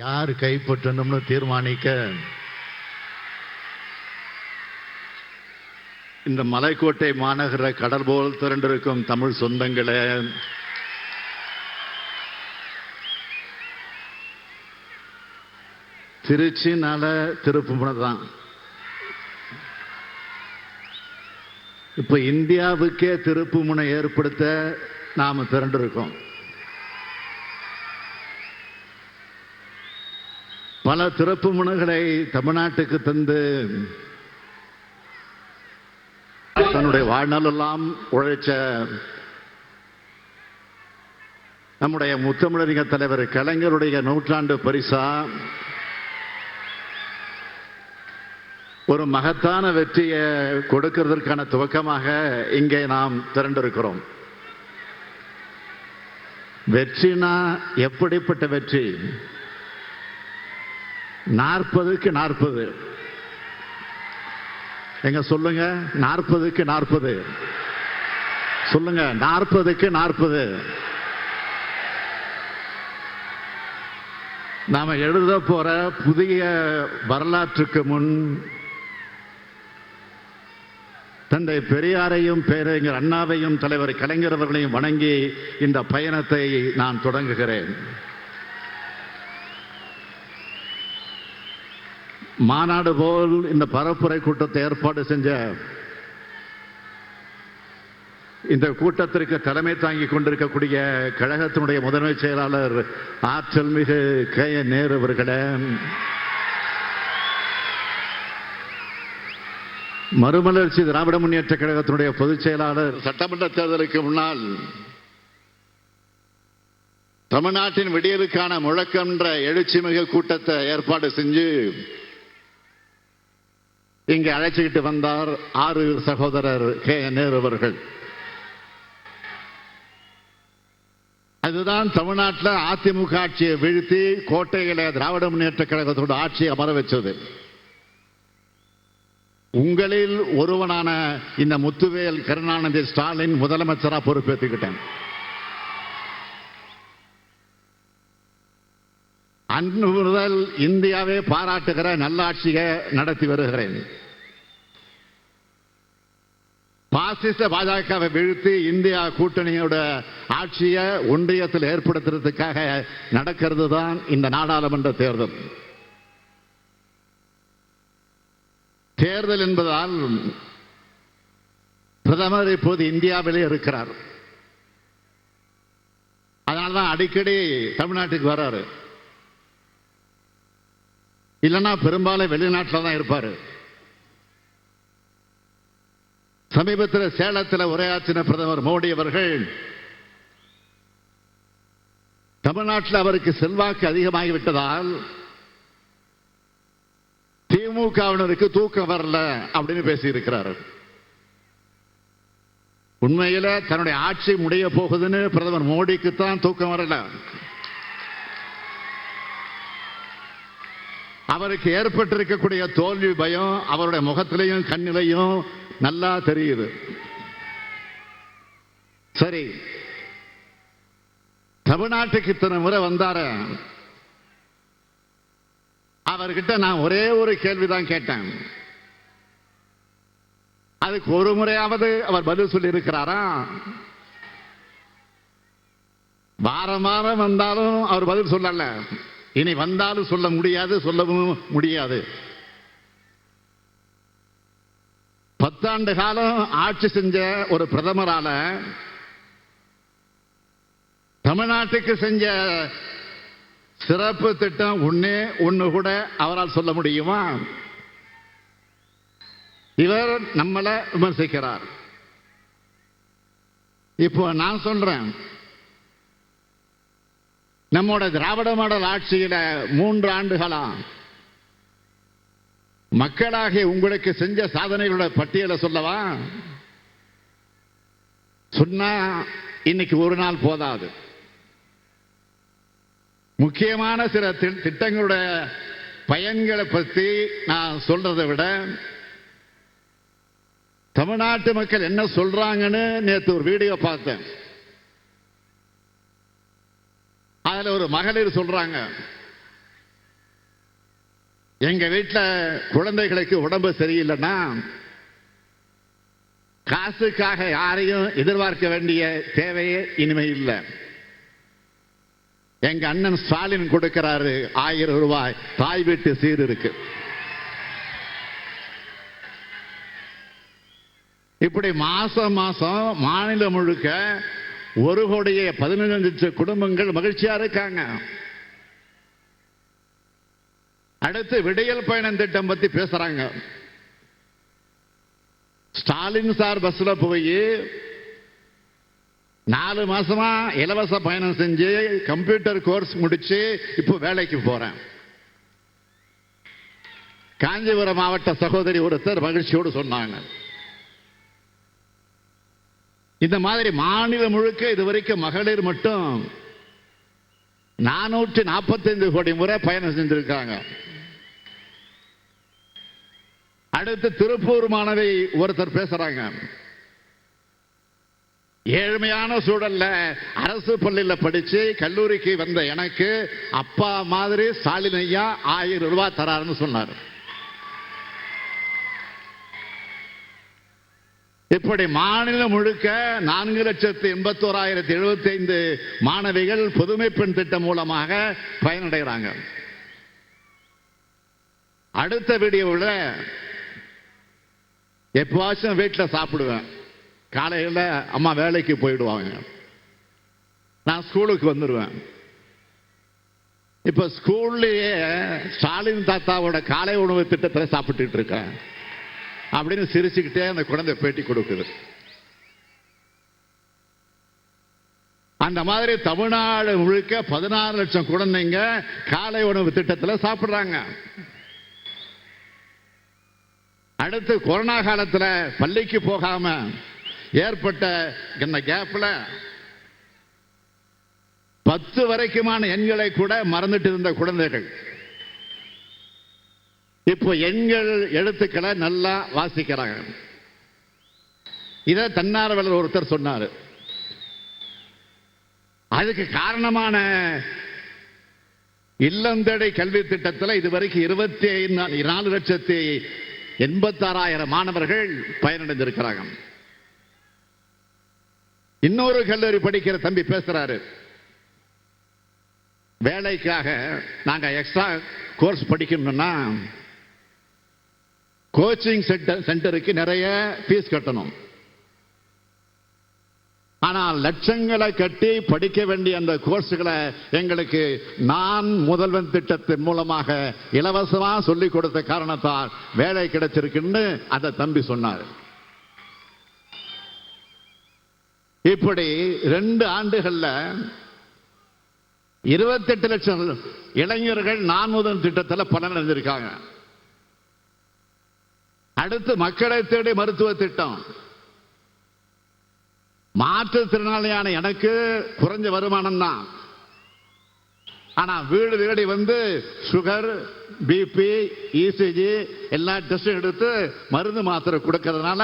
யார் கைப்பற்றணும்னு தீர்மானிக்க இந்த மலைக்கோட்டை மாநகர கடல் போல் திரண்டிருக்கும் தமிழ் சொந்தங்களே, திருச்சினால திருப்புமுனை தான். இப்ப இந்தியாவுக்கே திருப்புமுனை ஏற்படுத்த நாம திரண்டிருக்கோம். பல திருப்புமுனைகளை தமிழ்நாட்டுக்கு தந்து தன்னுடைய வாழ்நாளெல்லாம் உழைச்ச நம்முடைய முத்தமிழறிஞர் தலைவர் கலைஞருடைய நூற்றாண்டு பரிசா ஒரு மகத்தான வெற்றியை கொடுக்கிறதற்கான துவக்கமாக இங்கே நாம் திரண்டிருக்கிறோம். வெற்றினா எப்படிப்பட்ட வெற்றி? 40க்கு 40. எங்க சொல்லுங்க, 40க்கு 40 சொல்லுங்க, 40க்கு 40. நாம எழுத போற புதிய வரலாற்றுக்கு முன் தந்தை பெரியாரையும் பேரறிஞர் அண்ணாவையும் தலைவர் கலைஞர் அவர்களையும் வணங்கி இந்த பயணத்தை நான் தொடங்குகிறேன். மாநாடு போல் இந்த பரப்புரை கூட்டத்தை ஏற்பாடு செஞ்ச இந்த கூட்டத்திற்கு தலைமை தாங்கி கொண்டிருக்கக்கூடிய கழகத்தினுடைய முதன்மை செயலாளர் ஆற்றல் மிகு K.N. நேரு அவர்களே, மறுமலர்ச்சி திராவிட முன்னேற்ற கழகத்தினுடைய பொதுச் செயலாளர், சட்டமன்ற தேர்தலுக்கு முன்னால் தமிழ்நாட்டின் விடியலுக்கான முழக்கம் என்ற எழுச்சி மிகு கூட்டத்தை ஏற்பாடு செஞ்சு இங்கே அழைச்சிக்கிட்டு வந்தார் ஆறு சகோதரர் K.N. நேரு அவர்கள். அதுதான் தமிழ்நாட்டில் அதிமுக ஆட்சியை வீழ்த்தி கோட்டையில திராவிட முன்னேற்ற கழகத்தோட ஆட்சியை அமர வச்சது. உங்களில் ஒருவனான இந்த முத்துவேல் கருணாநிதி ஸ்டாலின் முதலமைச்சரா பொறுப்பேற்றுக்கிட்டேன். அன்று முதல் இந்தியாவே பாராட்டுகிற நல்லாட்சியை நடத்தி வருகிறேன். பாசிச பாஜகவை வீழ்த்தி இந்தியா கூட்டணியோட ஆட்சியை ஒன்றியத்தில் ஏற்படுத்துறதுக்காக நடக்கிறது தான் இந்த நாடாளுமன்ற தேர்தல். தேர்தல் என்பதால் பிரதமர் இப்போது இந்தியாவிலே இருக்கிறார். அதனால்தான் அடிக்கடி தமிழ்நாட்டுக்கு வர்றாரு. இல்லைன்னா பெரும்பாலும் வெளிநாட்டில் தான் இருப்பாரு. சமீபத்தில் சேலத்தில் உரையாற்றின பிரதமர் மோடி அவர்கள் தமிழ்நாட்டில் அவருக்கு செல்வாக்கு அதிகமாகிவிட்டதால் திமுகவினருக்கு தூக்கம் வரல அப்படின்னு பேசியிருக்கிறார். உண்மையில தன்னுடைய ஆட்சி முடிய போகுதுன்னு பிரதமர் மோடிக்கு தான் தூக்கம் வரல. அவருக்கு ஏற்பட்டிருக்கக்கூடிய தோல்வி பயம் அவருடைய முகத்திலையும் கண்ணிலையும் நல்லா தெரியுது. சரி, தமிழ்நாட்டுக்கு இத்தனை முறை வந்தார, அவர்கிட்ட நான் ஒரே ஒரு கேள்விதான் கேட்டேன். அதுக்கு ஒரு முறையாவது அவர் பதில் சொல்லி இருக்கிறாரா? வாரம் வாரம் வந்தாலும் அவர் பதில் சொல்லல. இனி வந்தாலும் சொல்ல முடியாது, சொல்லவும் முடியாது. 10 ஆண்டு காலம் ஆட்சி செஞ்ச ஒரு பிரதமரால தமிழ்நாட்டுக்கு செஞ்ச சிறப்பு திட்டம் ஒண்ணே ஒண்ணு கூட அவரால் சொல்ல முடியுமா? இவர் நம்மள விமர்சிக்கிறார். இப்போ நான் சொல்றேன், நம்மோட திராவிட மாடல் ஆட்சியில 3 ஆண்டுகளா மக்களாகிய உங்களுக்கு செஞ்ச சாதனைகளோட பட்டியலை சொல்லவா? சொன்னா இன்னைக்கு ஒரு நாள் போதாது. முக்கியமான சில திட்டங்களுடைய பயன்களை பற்றி நான் சொல்றதை விட தமிழ்நாட்டு மக்கள் என்ன சொல்றாங்கன்னு நேற்று ஒரு வீடியோ பார்த்தேன். அதுல ஒரு மகளிர் சொல்றாங்க, எங்க வீட்டுல குழந்தைகளுக்கு உடம்பு சரியில்லைன்னா காசுக்காக யாரையும் எதிர்பார்க்க வேண்டிய தேவையே இனிமே இல்லை. எங்க அண்ணன் ஸ்டாலின் கொடுக்கிறாரு 1000 ரூபாய் தாய் வீட்டு சீர் இருக்கு. இப்படி மாசம் மாசம் மாநிலம் முழுக்க 1,15 லட்சம் குடும்பங்கள் மகிழ்ச்சியா இருக்காங்க. அடுத்து விடியல் பயணம் திட்டம் பத்தி பேசுறாங்க. ஸ்டாலின் சார் பஸ்ல போய் 4 மாசமா இலவச பயணம் செஞ்சு கம்ப்யூட்டர் கோர்ஸ் முடிச்சு இப்போ வேலைக்கு போறேன். காஞ்சிபுரம் மாவட்ட சகோதரி ஒருத்தர் மகிழ்ச்சியோடு சொன்னாங்க. இந்த மாதிரி மாநிலம் முழுக்க இதுவரைக்கும் மகளிர் மட்டும் 445 கோடி முறை பயணம் செஞ்சிருக்காங்க. அடுத்து திருப்பூர் மாணவி ஒருத்தர் பேசுறாங்க. ஏழ்மையான சூழல்ல அரசு பள்ளியில படிச்சு கல்லூரிக்கு வந்த எனக்கு அப்பா மாதிரி ஸ்டாலின் ஐயா 1000 ரூபாய் தராருன்னு சொன்னார். இப்படி மாநிலம் முழுக்க 4,81,075 மாணவிகள் புதுமை பெண் திட்டம் மூலமாக பயனடைகிறாங்க. அடுத்த வீடியோவில் எப்பவாச்சும் வீட்டில் சாப்பிடுவேன். காலையில் அம்மா வேலைக்கு போயிடுவாங்க, நான் ஸ்கூலுக்கு வந்துடுவேன். இப்ப ஸ்கூல்லையே ஸ்டாலின் தாத்தாவோட காலை உணவு திட்டத்தில் சாப்பிட்டு இருக்கேன் அப்படின்னு சிரிச்சுக்கிட்டே அந்த குழந்தை பேட்டி கொடுக்குது. அந்த மாதிரி தமிழ்நாடு முழுக்க 16 லட்சம் குழந்தைங்க காலை உணவு திட்டத்தில் சாப்பிடுறாங்க. அடுத்து கொரோனா காலத்தில் பள்ளிக்கு போகாம ஏற்பட்ட இந்த கேப்ல 10 வரைக்குமான எண்களை கூட மறந்துட்டு இருந்த குழந்தைகள் இப்போ எண்கள் எழுத்துக்களை நல்லா வாசிக்கிறாங்க. இத தன்னார்வலர் ஒருத்தர் சொன்னாரு. அதுக்கு காரணமான இல்லம் தேடி கல்வி திட்டத்தில் இதுவரைக்கும் 24,86,000 மாணவர்கள் பயனடைந்திருக்கிறாங்க. இன்னொரு கல்லூரி படிக்கிற தம்பி பேசுறாரு. வேலைக்காக நாங்க எக்ஸ்ட்ரா கோர்ஸ் படிக்கணும்னா கோச்சிங் சென்டருக்கு நிறைய ஃபீஸ் கட்டணும். ஆனால் லட்சங்களை கட்டி படிக்க வேண்டிய அந்த கோர்ஸுகளை எங்களுக்கு நான் முதல்வன் திட்டத்தின் மூலமாக இலவசமா சொல்லிக் கொடுத்த காரணத்தால் வேலை கிடைச்சிருக்குன்னு அந்த தம்பி சொன்னார். இப்படி 2 ஆண்டுகள்ல 28 லட்சம் இளைஞர்கள் நான் முதல்வன் திட்டத்தில் பலன் அடைஞ்சிருக்காங்க. அடுத்து மக்களை தேடி மருத்துவ திட்டம். மாற்றுத்திறனாளியான எனக்கு குறைஞ்ச வருமானம் தான், ஆனா வீடு தேடி வந்து சுகர், பிபி, இசிஜி எல்லா டெஸ்டும் எடுத்து மருந்து மாத்திரை கொடுக்கறதுனால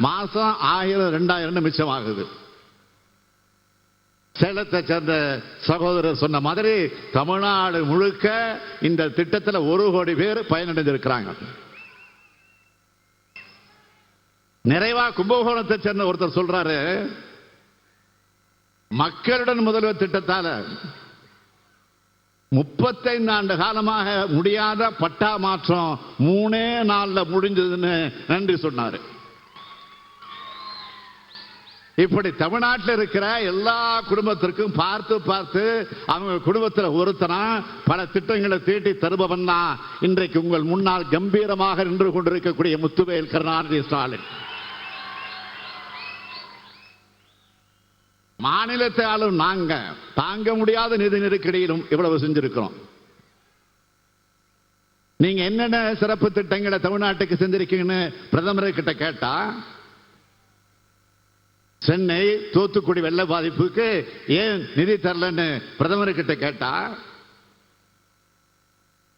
மாசம் 1000-2000 மிச்சமாகுது. சேலத்தை சேர்ந்த சகோதரர் சொன்ன மாதிரி தமிழ்நாடு முழுக்க இந்த திட்டத்தில் 1 கோடி பேர் பயனடைந்திருக்கிறாங்க. நிறைவா கும்பகோணத்தை சேர்ந்த ஒருத்தர் சொல்றாரு, மக்களுடன் முதல்வர் திட்டத்தால 35 ஆண்டு காலமாக முடியாத பட்டா மாற்றம் 3 நாள்ல முடிஞ்சதுன்னு நன்றி சொன்னாரு. இப்படி தமிழ்நாட்டில் இருக்கிற எல்லா குடும்பத்திற்கும் பார்த்து பார்த்து அவங்க குடும்பத்தில் ஒருத்தனா பல திட்டங்களை தீட்டி தருபவன் தான் இன்றைக்கு உங்கள் முன்னால் கம்பீரமாக நின்று கொண்டிருக்கக்கூடிய முத்துவேல் கருணாநிதி ஸ்டாலின். மாநிலத்தை ஆளும் நாங்க தாங்க முடியாத நிதி நெருக்கடியிலும் இவ்வளவு செஞ்சிருக்கிறோம். நீங்க என்னென்ன சிறப்பு திட்டங்களை தமிழ்நாட்டுக்கு செஞ்சிருக்கீங்கன்னு பிரதமர் கிட்ட கேட்டா, சென்னை தூத்துக்குடி வெள்ள பாதிப்புக்கு ஏன் நிதி தரலன்னு பிரதமர் கிட்ட கேட்டா,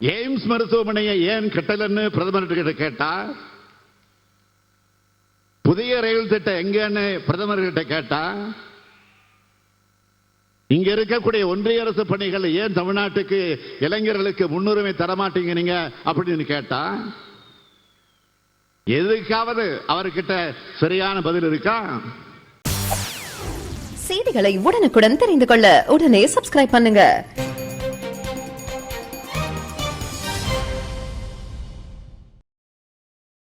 எய்ம்ஸ் மருத்துவமனையை ஏன் கட்டலன்னு பிரதமர் கிட்ட கேட்டா, புதிய ரயில் திட்டம் எங்கன்னு பிரதமர் கிட்ட கேட்டா, இங்க இருக்கக்கூடிய ஒன்றிய அரசு பணிகள் ஏன் தமிழ்நாட்டுக்கு இளைஞர்களுக்கு முன்னுரிமை தரமாட்டீங்க நீங்க அப்படின்னு கேட்டா எதுக்காவது அவர்கிட்ட சரியான பதில் இருக்கா? செய்திகளை உடனுக்குடன் தெரிந்து கொள்ள உடனே சப்ஸ்கிரைப் பண்ணுங்க.